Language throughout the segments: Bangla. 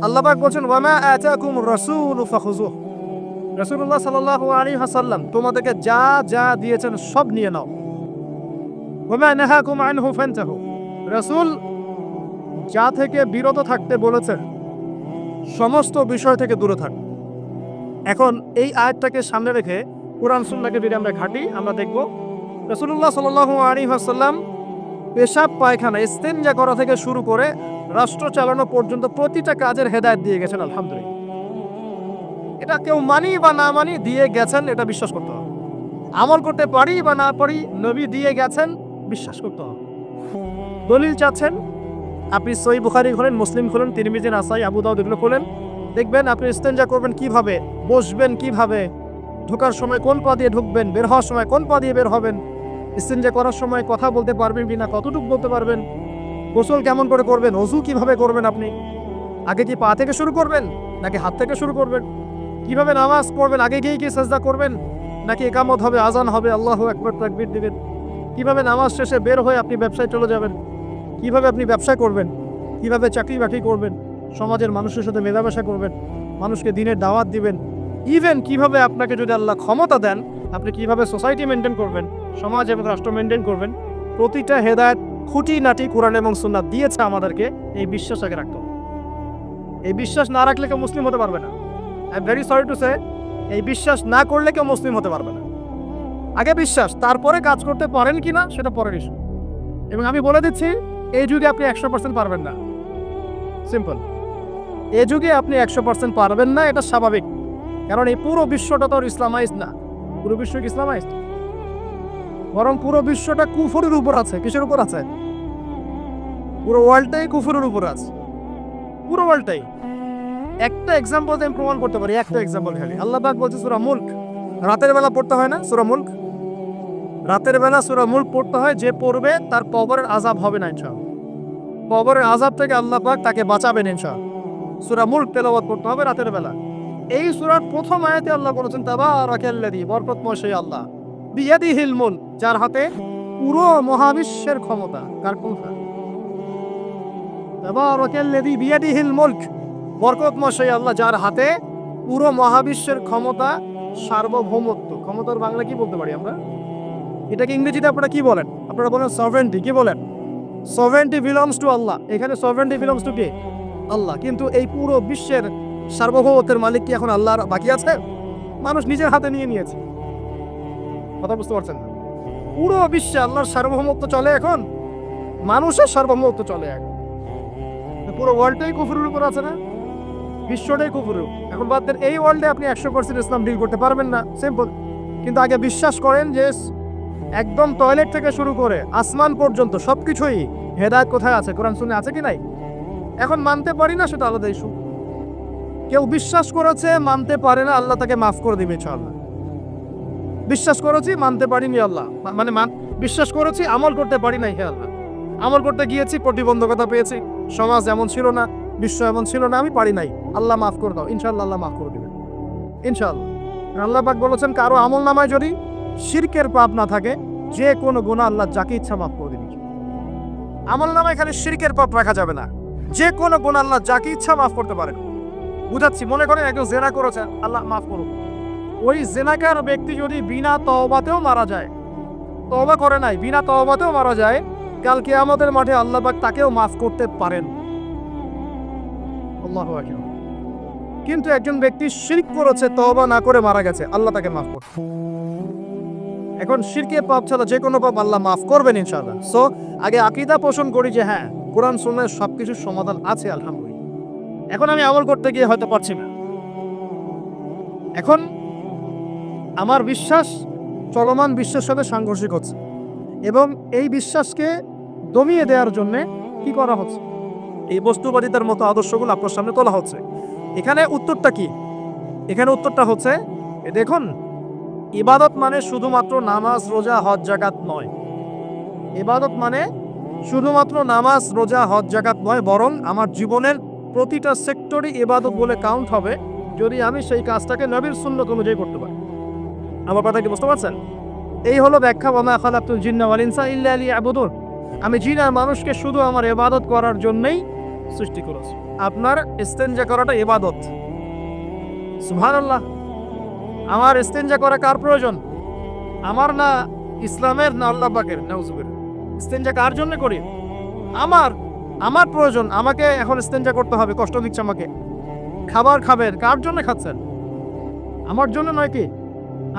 আল্লাহ পাক বলছেন ওয়ামা আতাকুমুর রাসূলু ফাখুযুহু। রাসূলুল্লাহ সাল্লাল্লাহু আলাইহি ওয়াসাল্লাম তোমাদেরকে যা যা দিয়েছেন সব নিয়ে নাও। ওয়ামা নাহাকুম আনহু ফান্তাহু। রাসূল যা থেকে বিরত থাকতে বলেছেন সমস্ত বিষয় থেকে দূরে থাক। এখন এই আয়াতটাকে সামনে রেখে কুরআন সুন্নাহকে যদি আমরা ঘাঁটি আমরা দেখব রাসূলুল্লাহ সাল্লাল্লাহু আলাইহি ওয়াসাল্লাম পেশাব পায়খানা ইস্তেনজা করা থেকে শুরু করে রাষ্ট্র চালানো পর্যন্ত প্রতিটা কাজের হেদায়েত দিয়ে গেছেন। আলহামদুলিল্লাহ, এটা কেউ মানি বা না মানি দিয়ে গেছেন, এটা বিশ্বাস করতে হবে। আমল করতে পারি বা না পারি নবী দিয়ে গেছেন, বিশ্বাস করতে হবে। দলিল চাচ্ছেন, আপনি সহিহ বুখারী খোলেন, মুসলিম খোলেন, তিরমিজি, নাসাই, আবু দাউদ এগুলো খোলেন, দেখবেন আপনি ইস্তেনজা করবেন কিভাবে, বসবেন কিভাবে, ঢোকার সময় কোন পা দিয়ে ঢুকবেন, বের হওয়ার সময় কোন পা দিয়ে বের হবেন, ইস্তেনজা করার সময় কথা বলতে পারবেন কিনা, কতটুকু বলতে পারবেন, গোসল কেমন করে করবেন, ওযু কিভাবে করবেন, আপনি আগে কি পা থেকে শুরু করবেন নাকি হাত থেকে শুরু করবেন, কিভাবে নামাজ পড়বেন, আগে গিয়ে কি সাজদা করবেন নাকি ইকামত হবে, আজান হবে, আল্লাহু আকবার তাকবীর দিবেন, কিভাবে নামাজ শেষে বের হয়ে আপনি ব্যবসায় চলে যাবেন, কিভাবে আপনি ব্যবসা করবেন, কিভাবে চাকরি বাকরি করবেন, সমাজের মানুষের সাথে মেলামেশা করবেন, মানুষকে দিনের দাওয়াত দিবেন, ইভেন কিভাবে আপনাকে যদি আল্লাহ ক্ষমতা দেন আপনি কিভাবে সোসাইটি মেনটেন করবেন, সমাজ এবং রাষ্ট্র মেনটেন করবেন, প্রতিটা হেদায়েত খুঁটিনাটি কোরআন এবং সুন্নাহ দিয়েছে আমাদেরকে। এই বিশ্বাস আগে রাখতে হবে। এই বিশ্বাস না রাখলে কেউ মুসলিম হতে পারবে না। I am very sorry to say, এই বিশ্বাস না করলে কেউ মুসলিম হতে পারবে না। আগে বিশ্বাস, তারপরে কাজ করতে পারেন কিনা সেটা পরের ইস্যু। এবং আমি বলে দিচ্ছি এই যুগে আপনি 100% পারবেন না, সিম্পল। এই যুগে আপনি 100% পারবেন না, এটা স্বাভাবিক। কারণ এই পুরো বিশ্বটা তো ইসলামাইজড না। পুরো বিশ্ব কি ইসলামাইজড? বরং পুরো বিশ্বটা কুফরের উপর আছে। কিসের উপর আছে? পুরো ওয়ার্ল্ডটাই কুফরের উপর আছে, পুরো ওয়ার্ল্ডটাই। একটা এক্সাম্পল দিয়ে আমি প্রমাণ করতে পারি, একটা এক্সাম্পল খালি। আল্লাহ পাক বলছে সূরা মুলক, রাতের বেলা পড়তে হয় না সূরা মুলক? রাতের বেলা সূরা মুলক পড়তে হয়, যে পড়বে তার কবরের আযাব হবে না ইনশাআল্লাহ। কবরের আযাব থেকে আল্লাহ পাক তাকে বাঁচাবেন ইনশাআল্লাহ। সূরা মুলক তেলাওয়াত করতে হবে রাতের বেলা। এই সূরার প্রথম আয়াতে আল্লাহ বলেছেন তাবারাকাল্লাযী, বরকতময় সেই আল্লাহ, বিয়াদিহিল মুলক, যার হাতে পুরো মহাবিশ্বের ক্ষমতা। কার ক্ষমতা? তাবারাকাল্লাযী বিয়াদিহিল মুলক, বরকতময় সেই আল্লাহ যার হাতে পুরো মহাবিশ্বের ক্ষমতা, সার্বভৌমত্ব। ক্ষমতার বাংলা কি বলতে পারি আমরা? এটাকে ইংরেজিতে আপনারা কি বলেন? আপনারা বলেন সভরেন্টি। কি বলেন? সভরেন্টি বিলংস টু আল্লাহ। এখানে সভরেন্টি বিলংস টু কে? আল্লাহ। কিন্তু এই পুরো বিশ্বের সার্বভৌমত্বের মালিক কি এখন আল্লাহর বাকি আছে? মানুষ নিজের হাতে নিয়ে নিয়েছে। কথা বুঝতে পারছেন না? পুরো বিশ্বে আল্লাহর সার্বভৌমত্ব চলে এখন, মানুষের সার্বভৌমত্ব চলে এখন। পুরো ওয়ার্ল্ডটাই কুফরের উপর আছে না? বিশ্বটাই কুফরের। এখন বাদ দেন, এই ওয়ার্ল্ডে আপনি 100% ইসলাম ডিল করতে পারবেন না, সিম্পল। কিন্তু আগে বিশ্বাস করেন যে একদম টয়লেট থেকে শুরু করে আসমান পর্যন্ত সবকিছুই হেদায়েত কোথায় আছে, কোরআন সুন্নাহ আছে কি নাই? এখন মানতে পারি না, সেটা আলাদা ইস্যু। কেউ বিশ্বাস করেছে, মানতে পারে না, আল্লাহ তাকে মাফ করে দিবে ইনশাআল্লাহ। বিশ্বাস করেছি, মানতে পারিনি, আল্লাহ মানে বিশ্বাস করেছি, আমল করতে পারি নাই, হে আল্লাহ আমল করতে গিয়েছি, প্রতিবন্ধকতা পেয়েছি, সমাজ এমন ছিল না, বিশ্ব এমন ছিল না, আমি পারি নাই, আল্লাহ মাফ করে দাও। ইনশাআল্লাহ আল্লাহ মাফ করে দিবেন ইনশাআল্লাহ। আল্লাহ পাক বলেছেন কারো আমল নামায় যদি শিরকের পাপ না থাকে, যে কোনো গুনাহ আল্লাহ যাকে ইচ্ছা মাফ করে দিবেন। আমল নামায় খালি শিরকের পাপ রাখা যাবে না, যে কোনো গুনাহ আল্লাহ যাকে ইচ্ছা মাফ করতে পারেন। বুঝাচ্ছি, মনে করেন একজন জেনা করেছে, আল্লাহ মাফ করুন। ওই জেনাকার ব্যক্তি যদি বিনা তওবাতেও মারা যায়, তওবা করে নাই, বিনা তওবাতেও মারা যায়, কাল কিয়ামতের মাঠে আল্লাহ পাক তাকেও মাফ করতে পারেন। আল্লাহু আকবার। কিন্তু একজন ব্যক্তি শিরক করেছে, তওবা না করে মারা গেছে, আল্লাহ তাকে মাফ করবে। এখন শিরকের পাপ ছাড়া যে কোনো পাপ আল্লাহ মাফ করবেন ইনশাআল্লাহ। সো আগে আকীদা পোষণ করি যে হ্যাঁ, কোরআন সুন্নাহর সবকিছুর সমাধান আছে আলহামদুলিল্লাহ। এখন আমি আমল করতে গিয়ে হয়তো পারছি না, এখন আমার বিশ্বাস চলমান বিশ্বের সাথে সাংঘর্ষিক হচ্ছে, এবং এই বিশ্বাসকে দমিয়ে দেওয়ার জন্য কি করা হচ্ছে? এই বস্তুবাদিতার মতো আদর্শগুলো আপনার সামনে তোলা হচ্ছে। এখানে উত্তরটা কি? এখানে উত্তরটা হচ্ছে, দেখুন, ইবাদত মানে শুধুমাত্র নামাজ, রোজা, হজ, যাকাত নয়। ইবাদত মানে শুধুমাত্র নামাজ, রোজা, হজ, যাকাত নয়, বরং আমার জীবনের প্রতিটা সেক্টরই ইবাদত বলে কাউন্ট হবে যদি আমি সেই কাজটাকে নবীর সুন্নাত অনুযায়ী করতে পারি। আমার কথা কি বুঝতে পারছেন? এই হলো ব্যাখ্যা, ওয়া মা খালাকতুল জিন্না ওয়াল ইনসা ইল্লা লিয়াবুদুন। আমি জিন আর মানুষকে শুধু আমার ইবাদত করার জন্যই সৃষ্টি করেছি। আপনার ইস্তেঞ্জা করাটা ইবাদত। সুবহানাল্লাহ। আমার ইস্তেঞ্জা করা কার প্রয়োজন? আমার না ইসলামের, না আল্লাহ পাকের। নাউজুবিল্লাহ। ইস্তেঞ্জা কার জন্য করি? আমার প্রয়োজন। আমাকে এখন ইস্তেঞ্জা করতে হবে, কষ্ট দিচ্ছে আমাকে। খাবার খাবেন, কার জন্য খাচ্ছেন? আমার জন্য নয় কি?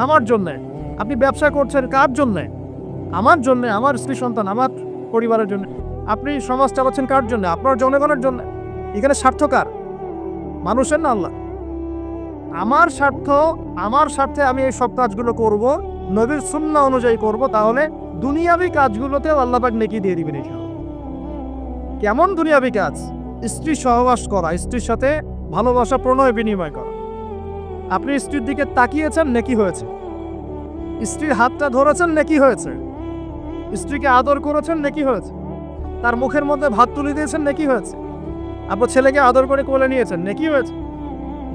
আমার জন্যে। আপনি ব্যবসা করছেন কার জন্যে? আমার জন্যে, আমার স্ত্রী সন্তান, আমার পরিবারের জন্য। আপনি সমাজ চালাচ্ছেন কার জন্য? আপনার জনগণের জন্য। এখানে স্বার্থ কার? মানুষের না আল্লাহ? আমার স্বার্থে আমি এই সব কাজগুলো করব, নবীর সুন্নাহ অনুযায়ী করব, তাহলে দুনিয়াবি কাজগুলোতেও আল্লাহ পাক নেকি দিয়ে দিবেন ইনশাআল্লাহ। কেমন দুনিয়াবি কাজ? স্ত্রী সহবাস করা, স্ত্রীর সাথে ভালোবাসা প্রণয় বিনিময় করা। আপনি স্ত্রীর দিকে তাকিয়েছেন, নেকি হয়েছে। স্ত্রীর হাতটা ধরেছেন, নেকি হয়েছে। স্ত্রীকে আদর করেছেন, নেকি হয়েছে। তার মুখের মধ্যে ভাত তুলে দিয়েছেন, নেকি হয়েছে। আপনার ছেলেকে আদর করে কোলে নিয়েছেন, নেকি হয়েছে।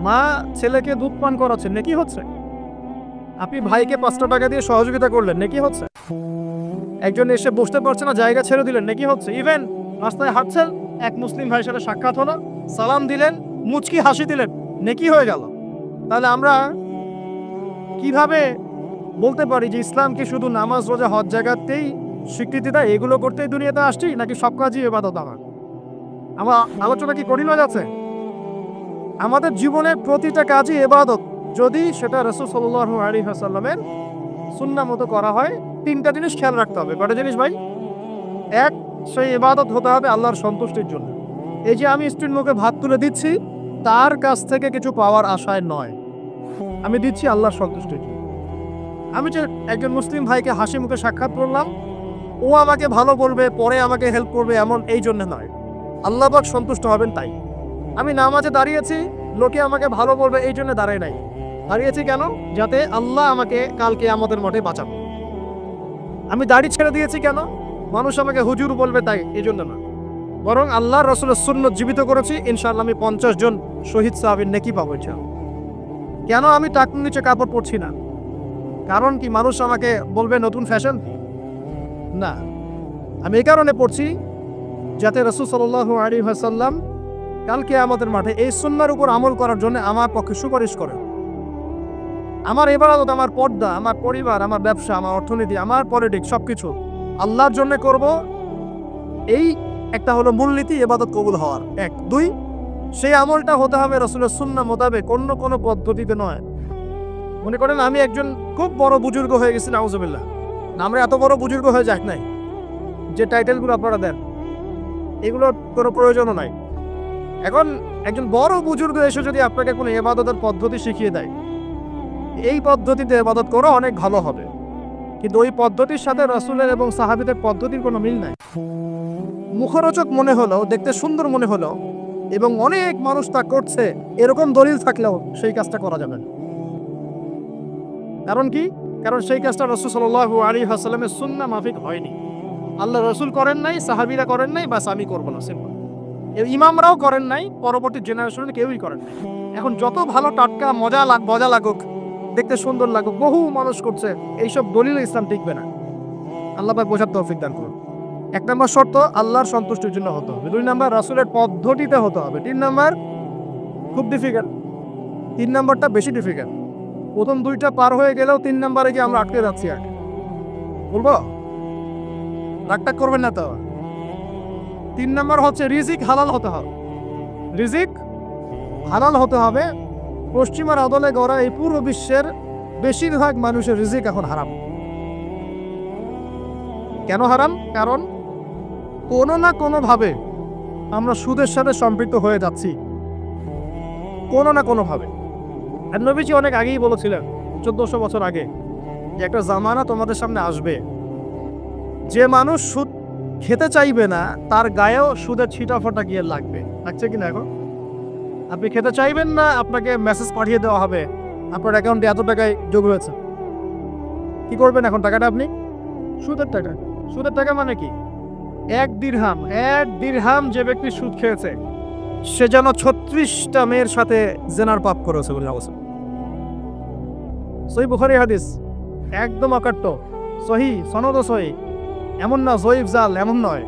মা ছেলেকে দুধ পান করাচ্ছেন, নেকি হচ্ছে। আপনি ভাইকে 5টা টাকা দিয়ে সহযোগিতা করলেন, নেকি হচ্ছে। একজন এসে বসতে পারছে না, জায়গা ছেড়ে দিলেন, নেকি হচ্ছে। ইভেন রাস্তায় হাঁটছেন, এক মুসলিম ভাইয়ের সাথে সাক্ষাৎ হলো, সালাম দিলেন, মুচকি হাসি দিলেন, নেকি হয়ে গেল। তাহলে আমরা কিভাবে বলতে পারি যে ইসলাম কি শুধু নামাজ রোজা হজ জায়গাতেই স্বীকৃতি দেয়, এগুলো করতেই দুনিয়াতে আসছি, নাকি সব কাজই ইবাদত? আমার আলোচনা কি কঠিন হয়ে যাচ্ছে? আমাদের জীবনের প্রতিটা কাজই ইবাদত, যদি সেটা রাসূল সাল্লাল্লাহু আলাইহি ওয়াসাল্লামের সুন্নাহ মতো করা হয়। 3টা জিনিস খেয়াল রাখতে হবে। কয়টা জিনিস ভাই? এক, সেই ইবাদত হতে হবে আল্লাহর সন্তুষ্টির জন্য। এই যে আমি স্ত্রীর মুখে ভাত তুলে দিচ্ছি, তার কাছ থেকে কিছু পাওয়ার আশায় নয়, আমি দিচ্ছি আল্লাহর সন্তুষ্টির জন্য। আমি যে একজন মুসলিম ভাইকে হাসি মুখে সাক্ষাৎ করলাম, ও আমাকে ভালো বলবে, পরে আমাকে হেল্প করবে, এমন এই জন্য নয়, আল্লাহ পাক সন্তুষ্ট হবেন তাই। আমি নামাজে দাঁড়িয়েছি, লোকে আমাকে ভালো বলবে এই জন্য দাঁড়াই নাই। দাঁড়িয়েছি কেন? যাতে আল্লাহ আমাকে কালকে আমাদের মাঠে বাঁচাবে। আমি দাড়ি ছেড়ে দিয়েছি কেন? মানুষ আমাকে হুজুর বলবে তাই, এই জন্য না। বরং আল্লাহর রাসূলের সুন্নাত জীবিত করেছি, ইনশাআল্লাহ আমি 50 জন শহীদ সাহাবীর নেকি পাবো ইনশাআল্লাহ। কেন আমি টাকনুর নিচে কাপড় পরছি না? কারণ কি মানুষ আমাকে বলবে নতুন ফ্যাশন? না, আমি এই কারণে পড়ছি যাতে রাসূল সাল্লাল্লাহু আলাইহি ওয়াসাল্লাম কালকে আমাদের মাঠে এই সুন্নাহর উপর আমল করার জন্য আমার পক্ষে সুপারিশ করে। আমার ইবাদত, আমার পর্দা, আমার পরিবার, আমার ব্যবসা, আমার অর্থনীতি, আমার পলিটিক্স সবকিছু আল্লাহর জন্য করব। এই একটা হলো মূলনীতি ইবাদত কবুল হওয়ার। 1, 2, সেই আমলটা হতে হবে রাসূলের সুন্নাহ মোতাবেক, অন্য কোনো পদ্ধতিতে নয়। মনে করেন আমি একজন খুব বড় বুজুর্গ হয়ে গেছি, নাউজুবিল্লাহ। আমরা এত বড় বুজুর্গ হয়ে যাক নাই, যে টাইটেলগুলো আপনারা দেন এগুলোর কোনো প্রয়োজনও নাই। এখন একজন বড় বুজুর্গ এসে যদি আপনাকে কোনো ইবাদতের পদ্ধতি শিখিয়ে দেয়, এই পদ্ধতিতে ইবাদত করা অনেক ভালো হবে, কিন্তু ওই পদ্ধতির সাথে রাসূলের এবং সাহাবীদের পদ্ধতির কোনো মিল নাই। মুখরোচক মনে হলো, দেখতে সুন্দর মনে হলো, এবং অনেক মানুষ তা করছে, এরকম দলিল থাকলেও সেই কাজটা করা যাবে না। কারণ কি? কারণ সেই কাজটা রাসূল সাল্লাল্লাহু আলাইহি ওয়াসাল্লামের সুন্নাহ মাফিক হয়নি। আল্লাহ রাসূল করেন নাই, সাহাবীরা করেন নাই, বাস আমি করব না, সিম্পল। ইমামরাও করেন নাই, পরবর্তী জেনারেশনে কেউই করেন নাই। এখন যত ভালো টাটকা মজা লাগুক, দেখতে সুন্দর লাগুক, বহু মানুষ করছে, এইসব দলিল ইসলাম টিকবে না। আল্লাহ পাক বোঝার তৌফিক দান করুন। 1 নম্বর শর্ত আল্লাহর সন্তুষ্টির জন্য হতে হবে। 2 নম্বর রাসূলের পদ্ধতিতে হতে হবে। 3 নম্বর খুব ডিফিকাল্ট, 3 নম্বরটা বেশি ডিফিকাল্ট। প্রথম 2টা পার হয়ে গেলেও 3 নম্বরে গিয়ে আমরা আটকে যাচ্ছি। আর বলবো, রাগটা করবেন না তো। 3 নম্বর হচ্ছে রিজিক হালাল হতে হবে। রিজিক হালাল হতে হবে। পশ্চিমার আদলে গড়া এই পুরো বিশ্বের বেশিরভাগ মানুষের রিজিক এখন হারাম। কেন হারাম? কারণ কোনো না কোনোভাবে আমরা সুদের সাথে সম্পৃক্ত হয়ে যাচ্ছি, কোনো না কোনোভাবে। আর নবীজি অনেক আগেই বলেছিলেন, 1400 বছর আগে, যে একটা জামানা তোমাদের সামনে আসবে, যে মানুষ সুদ খেতে চাইবে না তার গায়েও সুদের ছিটাফোঁটা গিয়ে লাগছে কিনা? এখন আপনি খেতে চাইবেন না, আপনাকে মেসেজ পাঠিয়ে দেওয়া হবে আপনার অ্যাকাউন্টে এত টাকায় যোগ হয়েছে। কি করবেন এখন? টাকাটা আপনি সুদের টাকা। সুদের টাকা মানে কি? 1 দিরহাম যে ব্যক্তি সুদ খেয়েছে, সে যেন 36টা মেয়ের সাথে জেনার পাপ করেছে বলে অবস্থা। সহিহ বুখারী হাদিস, একদম অকাট্য, সহিহ, সনদ সহিহ, এমন না জয়ীফ জাল, এমন নয়।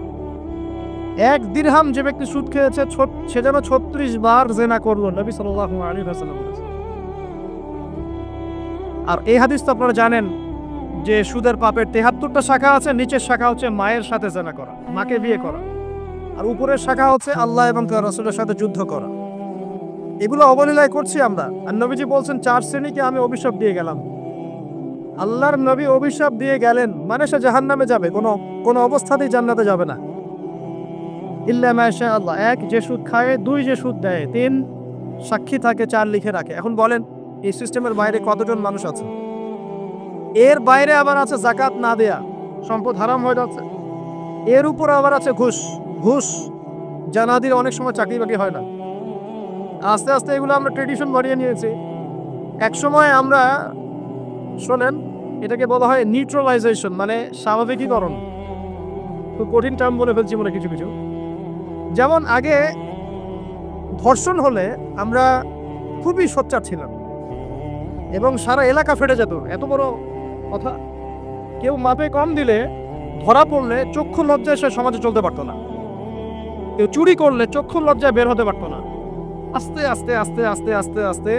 এক দিরহাম যে ব্যক্তি সুদ খেয়েছে সে যেন 36 বার জিনা করলো, নবী সাল্লাল্লাহু আলাইহি ওয়াসাল্লাম বলেছেন। আর এই হাদিস তো আপনারা জানেন যে সুদের পাপের 73টা শাখা আছে, নিচের শাখা হচ্ছে মায়ের সাথে জিনা করা, মাকে বিয়ে করা, আর উপরের শাখা হচ্ছে আল্লাহ এবং তার রাসূলের সাথে যুদ্ধ করা। এগুলো অবলীলায় করছি আমরা। আর নবীজি বলছেন 4 শ্রেণীকে আমি অভিশাপ দিয়ে গেলাম। আল্লাহর নবী অভিশাপ দিয়ে গেলেন মানে সে জাহান্নামে যাবে, কোনো অবস্থাতেই জান্নাতে যাবে না। ইল্লা মাশা আল্লাহ, 1 যে সুদ খায়, 2 যে সুদ দেয়, 3 সাক্ষী থাকে, 4 লিখে রাখে। এখন বলেন এই সিস্টেমের বাইরে কতজন মানুষ আছে? এর বাইরে আবার আছে যাকাত না দেয়া, সম্পদ হারাম হয়ে যাচ্ছে। এর উপর আবার আছে ঘুষ জানাদির অনেক সময় চাকরি বাকরি হয় না। আস্তে আস্তে এগুলো আমরা ট্রেডিশন বানিয়ে নিয়েছি। এক সময় আমরা শোনেন এটাকে বলা হয় নিউট্রালাইজেশন, মানে স্বাভাবিকীকরণ। খুব কঠিন টার্ম বলে ফেলছি মনে কিছু কিছু। যেমন আগে ধর্ষণ হলে আমরা খুবই সোচ্চার ছিলাম এবং সারা এলাকা ফেটে যেত, এত বড় কথা। কেউ মাপে কম দিলে ধরা পড়লে চক্ষু লজ্জায় সে সমাজে চলতে পারতো না। কেউ চুরি করলে চক্ষু লজ্জায় বের হতে পারতো না। আস্তে আস্তে আস্তে আস্তে আস্তে আস্তে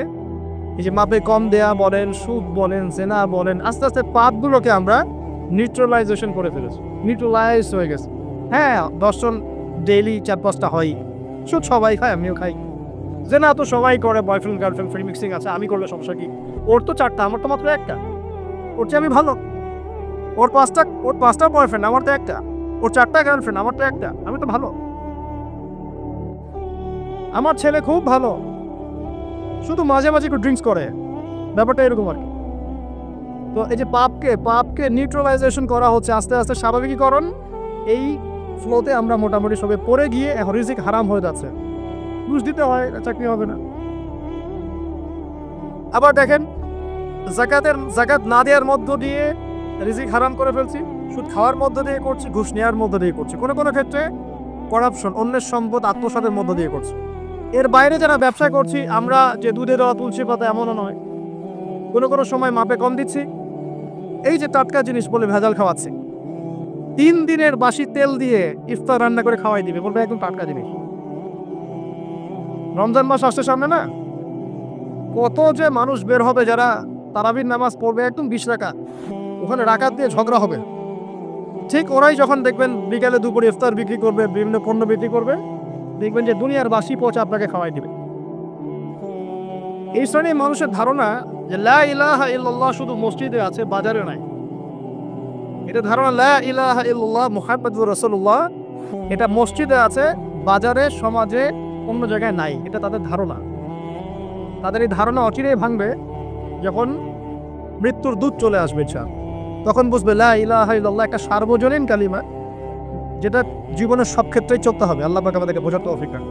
এই যে মাপে কম দেয়া বলেন, সুদ বলেন, জেনা বলেন, আস্তে আস্তে পাপগুলোকে আমরা নিউট্রালাইজেশন করে ফেলেছি, নিউট্রালাইজ হয়ে গেছে। হ্যাঁ, দর্শন ডেইলি 4-5টা হয়, সুদ সবাই খায়, আমিও খাই। জেনা তো সবাই করে, বয়ফ্রেন্ড গার্লফ্রেন্ড ফ্রি মিক্সিং আছে, আমি করলে সমস্যা কি? ওর তো 4টা, আমার তো মাত্র 1টা। ওর চেয়ে আমি ভালো। ওর 5টা বয়ফ্রেন্ড, আমার তো 1টা। ওর 4টা গার্লফ্রেন্ড, আমার তো 1টা। আমি তো ভালো। আমার ছেলে খুব ভালো, শুধু মাঝে মাঝে একটু ড্রিঙ্কস করে, ব্যাপারটা এরকম আর কি। তো এই যে পাপকে নিউট্রালাইজেশন করা হচ্ছে আস্তে আস্তে, স্বাভাবিকীকরণ। এই ফ্লোতে আমরা মোটামুটি সবে পড়ে গিয়ে এখন রিজিক হারাম হয়ে যাচ্ছে। ঘুষ দিতে হয়, চাকরি হবে না। আবার দেখেন যাকাত না দেওয়ার মধ্য দিয়ে রিজিক হারাম করে ফেলছি, সুদ খাওয়ার মধ্য দিয়ে করছি, ঘুষ নেওয়ার মধ্য দিয়ে করছি, কোনো কোনো ক্ষেত্রে করাপশন, অন্যের সম্পদ আত্মসাতের মধ্য দিয়ে করছি। এর বাইরে যারা ব্যবসা করছি, আমরা যে দুধে দেওয়া তুলসী পাতা এমনও নয়, কোনো কোনো সময় মাপে কম দিচ্ছি। এই যে টাটকা জিনিস বলে ভেজাল খাওয়াচ্ছি, 3 দিনের বাসি তেল দিয়ে ইফতার রান্না করে খাওয়াই দিবে, বলবে একদম টাটকা জিনিস। রমজান মাস আসছে সামনে না, কত যে মানুষ বের হবে যারা তারাবির নামাজ পড়বে একদম 20 রাকাত, ওখানে রাকাত দিয়ে ঝগড়া হবে। ঠিক ওরাই যখন দেখবেন বিকালে দুপুরে ইফতার বিক্রি করবে, বিভিন্ন পণ্য বিক্রি করবে, দেখবেন যে দুনিয়ার বাসি পচা আপনাকে খাওয়াই দিবে। এই শ্রেণীর মানুষের ধারণা যে লা ইলাহা ইল্লাল্লাহ শুধু মসজিদে আছে, বাজারে নাই। এটা ধারণা, লা ইলাহা ইল্লাল্লাহ মুহাম্মাদুর রাসূলুল্লাহ এটা মসজিদে আছে, বাজারে, সমাজে, অন্য জায়গায় নাই। এটা তাদের ধারণা। তাদের এই ধারণা অচিরেই ভাঙবে যখন মৃত্যুর দূত চলে আসবে। তখন বুঝবে লা ইলাহা ইল্লাল্লাহ একটা সার্বজনীন কালিমা, যেটা জীবনের সব ক্ষেত্রেই চলতে হবে। আল্লাহ পাক আমাদেরকে বোঝার তৌফিক দান।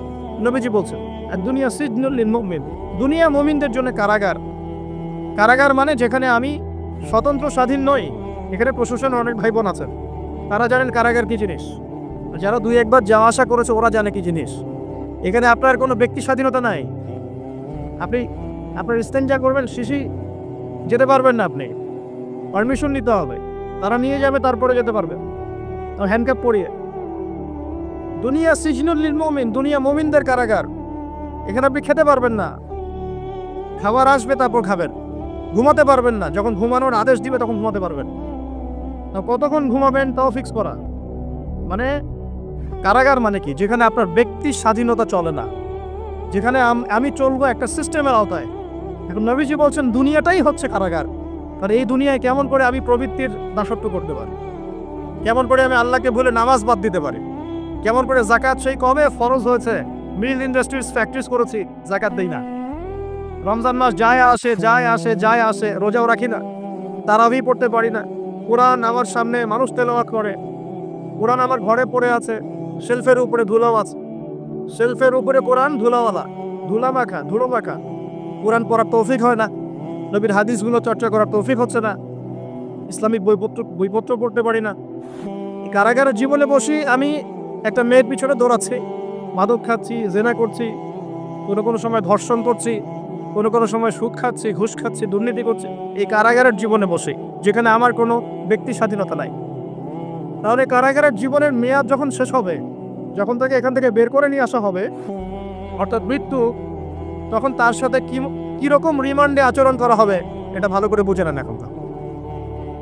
নবীজি বলছেন, আর দুনিয়া সিজনুল লিল মুমিন, দুনিয়া মুমিনদের জন্য কারাগার। কারাগার মানে যেখানে আমি স্বতন্ত্র স্বাধীন নই। এখানে প্রশাসনের অনেক ভাই বোন আছেন, তারা জানেন কারাগার কি জিনিস। যারা 2-1 বার যাওয়া আসা করেছে ওরা জানে কি জিনিস। এখানে আপনার কোনো ব্যক্তি স্বাধীনতা নাই। আপনি আপনার ইস্তেঞ্জা করবেন, শিশি যেতে পারবেন না, আপনি পারমিশন নিতে হবে, তারা নিয়ে যাবে, তারপরে যেতে পারবেন হ্যান্ডকাপ পরিয়ে। দুনিয়া সিজনুল লিল মুমিন, দুনিয়া মুমিনদের কারাগার। এখানে আপনি খেতে পারবেন না, খাবার আসবে তারপর খাবেন। ঘুমাতে পারবেন না, যখন ঘুমানোর আদেশ দিবে তখন ঘুমাতে পারবেন। কতক্ষণ ঘুমাবেন তাও ফিক্স করা। মানে কারাগার মানে কি? যেখানে আপনার ব্যক্তি স্বাধীনতা চলে না, যেখানে আমি চলবো একটা সিস্টেমের আওতায়। এখন নবীজি বলছেন দুনিয়াটাই হচ্ছে কারাগার। আর এই দুনিয়ায় কেমন করে আমি প্রবৃত্তির দাসত্ব করতে পারি, কেমন করে আমি আল্লাহকে ভুলে নামাজ বাদ দিতে পারি, কেমন করে জাকাত সেই কবে ফরজ হয়েছে, মিল ইন্ডাস্ট্রিজ ফ্যাক্টরিজ করেছি, জাকাত দেই না। রমজান মাস যায় আসে, রোজাও রাখি না, তারাবি পড়তে পারি না। কোরআন আমার সামনে মানুষ তেলাওয়াত করে, কোরআন আমার ঘরে পড়ে আছে, শেলফের উপরে ধুলাও আছে, শেলফের উপরে কোরআন ধুলাওয়ালা, ধুলো মাখা। কোরআন পড়ার তৌফিক হয় না, নবীর হাদিসগুলো চর্চা করার তৌফিক হচ্ছে না, ইসলামিক বইপত্র পড়তে পারি না। কারাগারের জীবনে বসি আমি একটা মেয়ের পিছনে দৌড়াচ্ছি, মাদক খাচ্ছি, জেনা করছি, কোনো সময় ধর্ষণ করছি, কোনো সময় সুদ খাচ্ছি, ঘুষ খাচ্ছি, দুর্নীতি করছি। এই কারাগারের জীবনে বসে, যেখানে আমার কোনো ব্যক্তি স্বাধীনতা নাই। তাহলে কারাগারের জীবনের মেয়াদ যখন শেষ হবে যখন তাকে এখান থেকে বের করে নিয়ে আসা হবে, অর্থাৎ মৃত্যু, তখন তার সাথে কিরকম রিমান্ডে আচরণ করা হবে এটা ভালো করে বুঝে নেন। এখন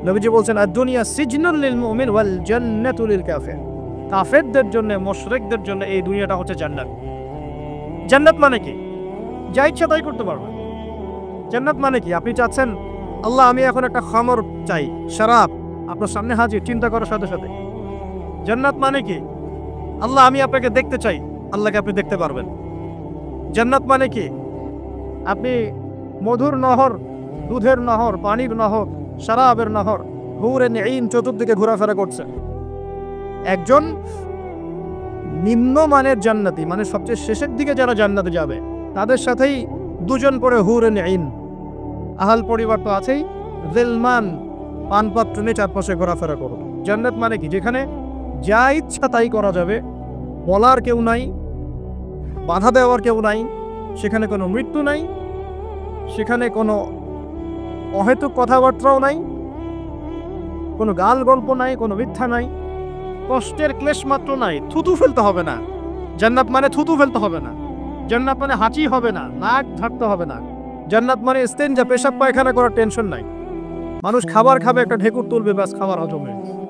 নবীজি বলছেন, আদ-দুনিয়া সিজনুল লিল মুমিন ওয়াল জান্নাতু লিল কাফির। কাফেরদের জন্য, মুশরিকদের জন্য এই দুনিয়াটা হচ্ছে জান্নাত। জান্নাত মানে কি? যা ইচ্ছা তাই করতে পারবেন। জান্নাত মানে কি? আপনি চাচ্ছেন, আল্লাহ আমি এখন একটা খামর চাই, শরাব, আপনার সামনে হাজির, চিন্তা করার সাথে সাথে। জান্নাত মানে কি? আল্লাহ আমি আপনাকে দেখতে চাই, আল্লাহকে আপনি দেখতে পারবেন। জান্নাত মানে কি? আপনি মধুর নহর, দুধের নহর, পানির নহর, শরাবের নহর, হুরে নেইন চতুর্দিকে ঘোরাফেরা করছে। একজন নিম্নমানের জান্নাতি, মানে সবচেয়ে শেষের দিকে যারা জান্নাতে যাবে, তাদের সাথেই দুজন পরে হুরে নেইন, আহাল পরিবার তো আছেই, জিলমান পানপাত্র নিয়ে চারপাশে ঘোরাফেরা করবে। জান্নাত মানে কি? যেখানে যা ইচ্ছা তাই করা যাবে, বলার কেউ নাই, বাধা দেওয়ার কেউ নাই, সেখানে কোনো মৃত্যু নাই, সেখানে কোনো অহেতুক কথাবার্তাও নাই, কোনো গাল গল্প নাই, কোনো মিথ্যা নাই, কষ্টের ক্লেশ মাত্র নাই, থুতু ফেলতে হবে না। জান্নাত মানে থুতু ফেলতে হবে না। জান্নাত মানে হাঁচি হবে না, নাক ঢাকতে হবে না। জান্নাত মানে ইস্তেঞ্জা, পেশাব পায়খানা করার টেনশন নাই। মানুষ খাবার খাবে, একটা ঢেকুর তুলবে, ব্যাস খাবার হজম হয়ে গেছে।